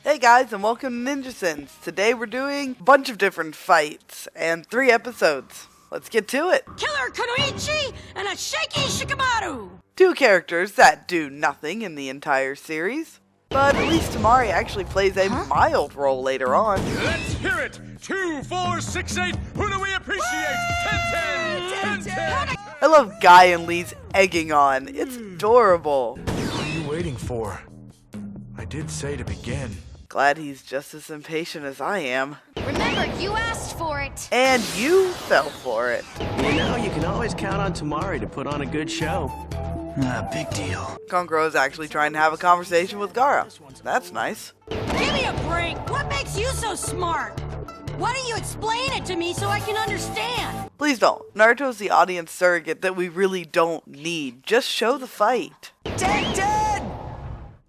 Hey guys, and welcome to Ninjasins. Today we're doing a bunch of different fights and 3 episodes. Let's get to it. Killer Kunoichi and a shaky Shikamaru. 2 characters that do nothing in the entire series, but at least Tamari actually plays a mild role later on. Let's hear it! 2, 4, 6, 8. Who do we appreciate? Tenten! I love Guy and Lee's egging on. It's adorable. What are you waiting for? I did say to begin. Glad he's just as impatient as I am. Remember, you asked for it. And you fell for it. You know, you can always count on Tamari to put on a good show. Big deal. Kankuro is actually trying to have a conversation with Gaara. That's nice. Give me a break. What makes you so smart? Why don't you explain it to me so I can understand? Please don't. Naruto's the audience surrogate that we really don't need. Just show the fight. Tenten!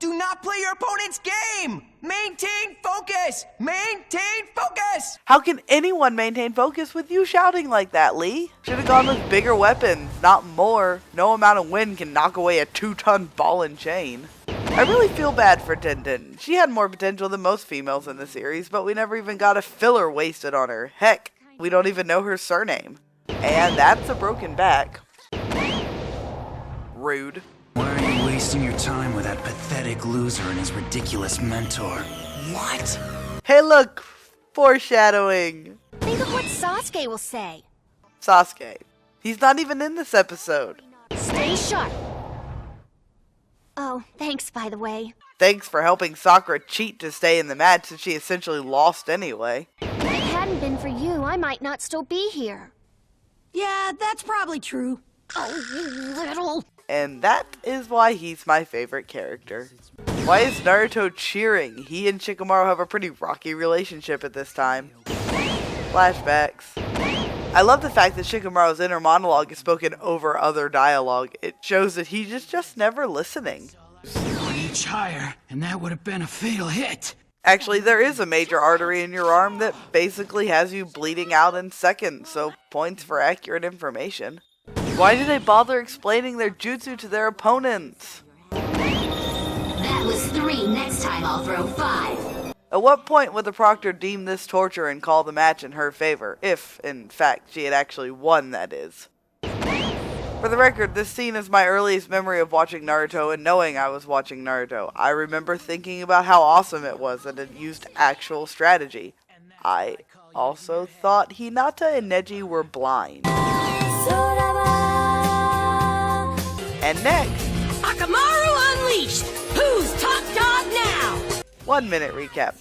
Do not play your opponent's game! Maintain focus! Maintain focus! How can anyone maintain focus with you shouting like that, Lee? Should have gone with bigger weapons, not more. No amount of wind can knock away a 2-ton ball and chain. I really feel bad for Tenten. She had more potential than most females in the series, but we never even got a filler wasted on her. Heck, we don't even know her surname. And that's a broken back. Rude. Why are you wasting your time with that pathetic loser and his ridiculous mentor? What? Hey look! Foreshadowing! Think of what Sasuke will say. Sasuke. He's not even in this episode. Stay sharp. Oh, thanks, by the way. Thanks for helping Sakura cheat to stay in the match since she essentially lost anyway. If it hadn't been for you, I might not still be here. Yeah, that's probably true. Oh, you little... And that is why he's my favorite character. Why is Naruto cheering? He and Shikamaru have a pretty rocky relationship at this time. Flashbacks. I love the fact that Shikamaru's inner monologue is spoken over other dialogue. It shows that he's just never listening. One each higher, and that would have been a fatal hit. Actually, there is a major artery in your arm that basically has you bleeding out in seconds, so points for accurate information. Why do they bother explaining their jutsu to their opponents? That was 3. Next time I'll throw 5. At what point would the proctor deem this torture and call the match in her favor? If, in fact, she had actually won, that is. For the record, this scene is my earliest memory of watching Naruto and knowing I was watching Naruto. I remember thinking about how awesome it was that it used actual strategy. I also thought Hinata and Neji were blind. And next, Akamaru Unleashed! Who's top dog now? 1 minute recap.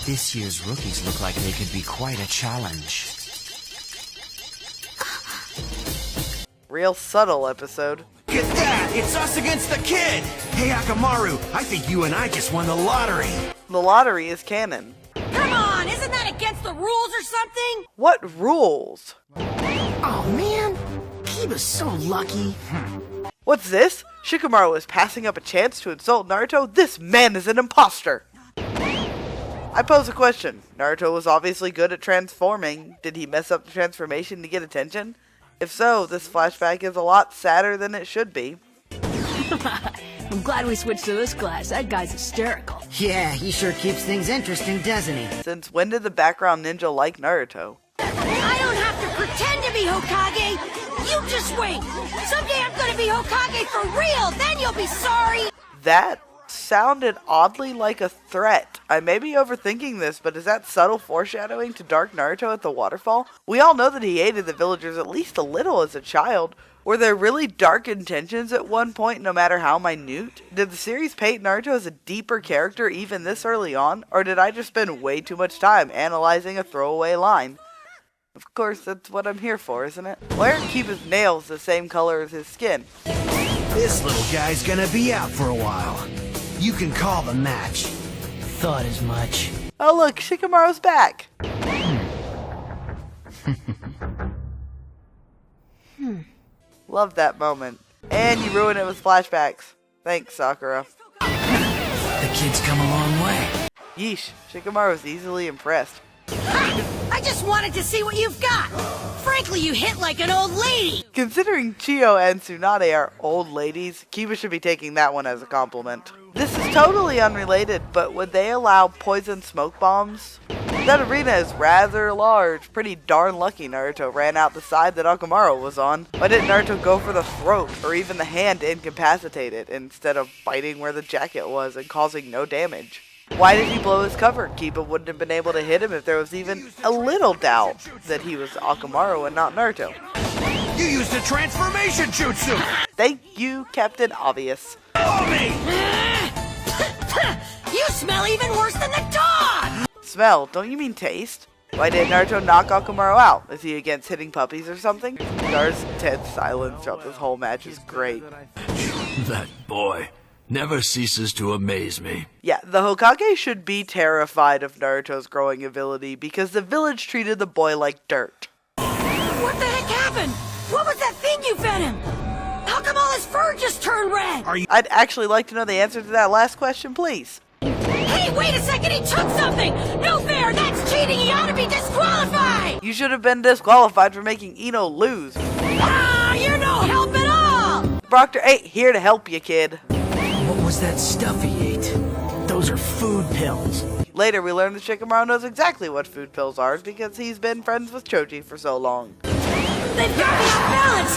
This year's rookies look like they could be quite a challenge. Real subtle episode. Look at that! It's us against the kid! Hey Akamaru, I think you and I just won the lottery! The lottery is canon. Come on, isn't that against the rules or something? What rules? Oh man, Kiba's so lucky. What's this? Shikamaru is passing up a chance to insult Naruto? This man is an imposter! I pose a question. Naruto was obviously good at transforming. Did he mess up the transformation to get attention? If so, this flashback is a lot sadder than it should be. I'm glad we switched to this class. That guy's hysterical. Yeah, he sure keeps things interesting, doesn't he? Since when did the background ninja like Naruto? I don't have to pretend to be Hokage. You just wait. Someday I'm gonna be Hokage for real. Then you'll be sorry. That sounded oddly like a threat. I may be overthinking this, but is that subtle foreshadowing to Dark Naruto at the waterfall? We all know that he hated the villagers at least a little as a child. Were there really dark intentions at one point, no matter how minute? Did the series paint Naruto as a deeper character even this early on? Or did I just spend way too much time analyzing a throwaway line? Of course, that's what I'm here for, isn't it? Why aren't Kiba's nails the same color as his skin? This little guy's gonna be out for a while. You can call the match. Thought as much. Oh look, Shikamaru's back! Love that moment. And you ruined it with flashbacks. Thanks, Sakura. The kid's come a long way. Yeesh, Shikamaru's easily impressed. Ha! I just wanted to see what you've got. Frankly, you hit like an old lady. Considering Chiyo and Tsunade are old ladies, Kiba should be taking that one as a compliment. This is totally unrelated, but would they allow poison smoke bombs? That arena is rather large. Pretty darn lucky Naruto ran out the side that Akamaru was on. Why didn't Naruto go for the throat or even the hand to incapacitate it instead of biting where the jacket was and causing no damage? Why did he blow his cover? Kiba wouldn't have been able to hit him if there was even a little doubt that he was Akamaru and not Naruto. You used a transformation jutsu! Thank you, Captain Obvious. Follow me! You smell even worse than the dog! Smell? Don't you mean taste? Why did Naruto knock Akamaru out? Is he against hitting puppies or something? Dar's tense silence throughout this whole match is great. That boy never ceases to amaze me. Yeah, the Hokage should be terrified of Naruto's growing ability because the village treated the boy like dirt. What the heck happened? What was that thing you fed him? How come all his fur just turned red? I'd actually like to know the answer to that last question, please. Hey, wait a second, he took something! No fair, that's cheating, he ought to be disqualified! You should have been disqualified for making Ino lose. Ah, you're no help at all! Proctor ain't here to help you, kid. What was that stuff he ate? Those are food pills. Later, we learn that Shikamaru knows exactly what food pills are because he's been friends with Choji for so long. They've got me off balance!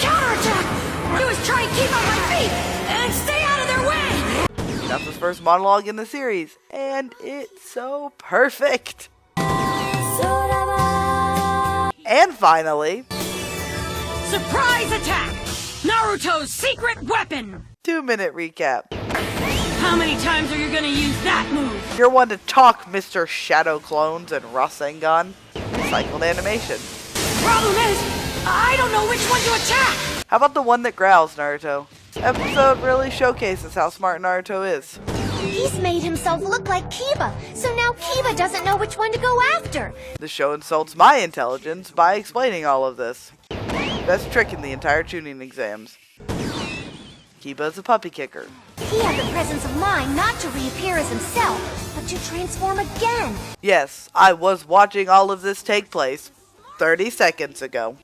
Counterattack! I was trying to keep on my feet and stay out of their way! That's his first monologue in the series, and it's so perfect. And finally, surprise attack! Naruto's secret weapon! 2-minute recap. How many times are you gonna use that move? You're one to talk, Mr. Shadow Clones and Rasengan. Recycled animation. Problem is, I don't know which one to attack! How about the one that growls, Naruto? This episode really showcases how smart Naruto is. He's made himself look like Kiba, so now Kiba doesn't know which one to go after. The show insults my intelligence by explaining all of this. Best trick in the entire tuning exams. Kiba is a puppy kicker. He had the presence of mind not to reappear as himself, but to transform again. Yes, I was watching all of this take place 30 seconds ago.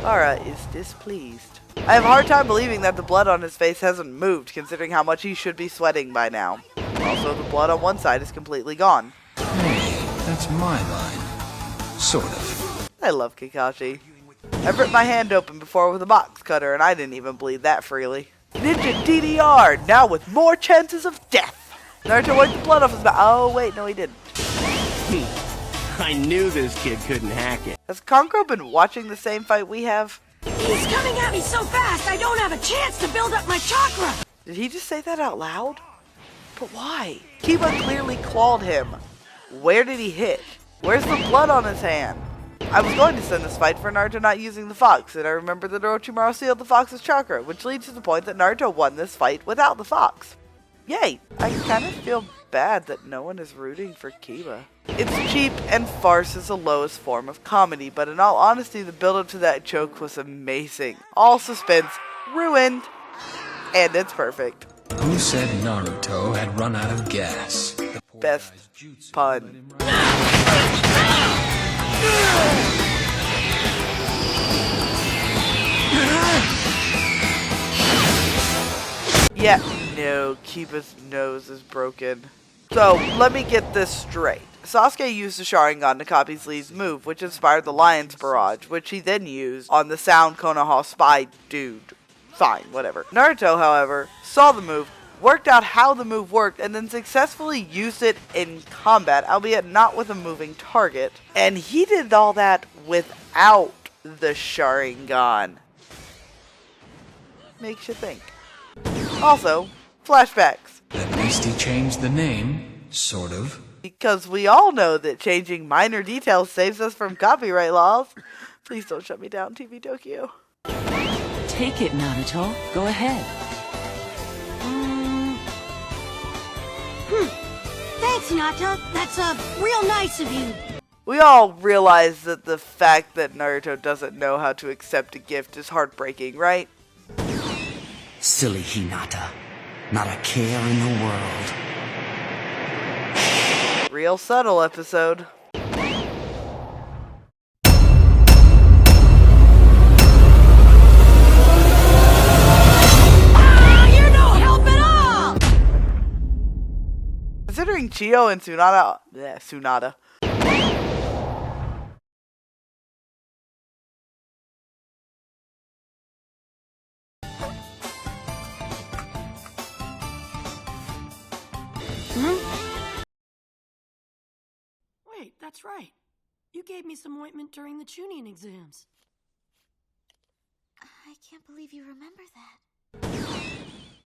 Ara is displeased. I have a hard time believing that the blood on his face hasn't moved, considering how much he should be sweating by now. Also, the blood on one side is completely gone. Hey, that's my line. Sort of. I love Kakashi. I've ripped my hand open before with a box cutter, and I didn't even bleed that freely. Ninja DDR, now with more chances of death. Naruto wiped the blood off his mouth. Oh, wait, no he didn't. I knew this kid couldn't hack it. Has Kankuro been watching the same fight we have? He's coming at me so fast, I don't have a chance to build up my chakra! Did he just say that out loud? But why? Kiba clearly clawed him. Where did he hit? Where's the blood on his hand? I was going to send this fight for Naruto not using the fox, and I remember that Orochimaru sealed the fox's chakra, which leads to the point that Naruto won this fight without the fox. Yay! I kind of feel bad that no one is rooting for Kiba. It's cheap, and farce is the lowest form of comedy, but in all honesty, the build-up to that joke was amazing. All suspense ruined, and it's perfect. Who said Naruto had run out of gas? Best pun. Yeah, no, Kiba's nose is broken. So, let me get this straight. Sasuke used the Sharingan to copy Lee's move, which inspired the Lion's Barrage, which he then used on the Sound Konoha spy dude. Fine, whatever. Naruto, however, saw the move, worked out how the move worked, and then successfully used it in combat, albeit not with a moving target. And he did all that without the Sharingan. Makes you think. Also, flashbacks. At least he changed the name, sort of. Because we all know that changing minor details saves us from copyright laws. Please don't shut me down, TV Tokyo. Take it, Naruto. Go ahead. Thanks, Hinata. That's real nice of you. We all realize that the fact that Naruto doesn't know how to accept a gift is heartbreaking, right? Silly Hinata. Not a care in the world. Real subtle episode. You're no help at all! Considering Chio and Tsunade. Wait, that's right. You gave me some ointment during the tuning exams. I can't believe you remember that.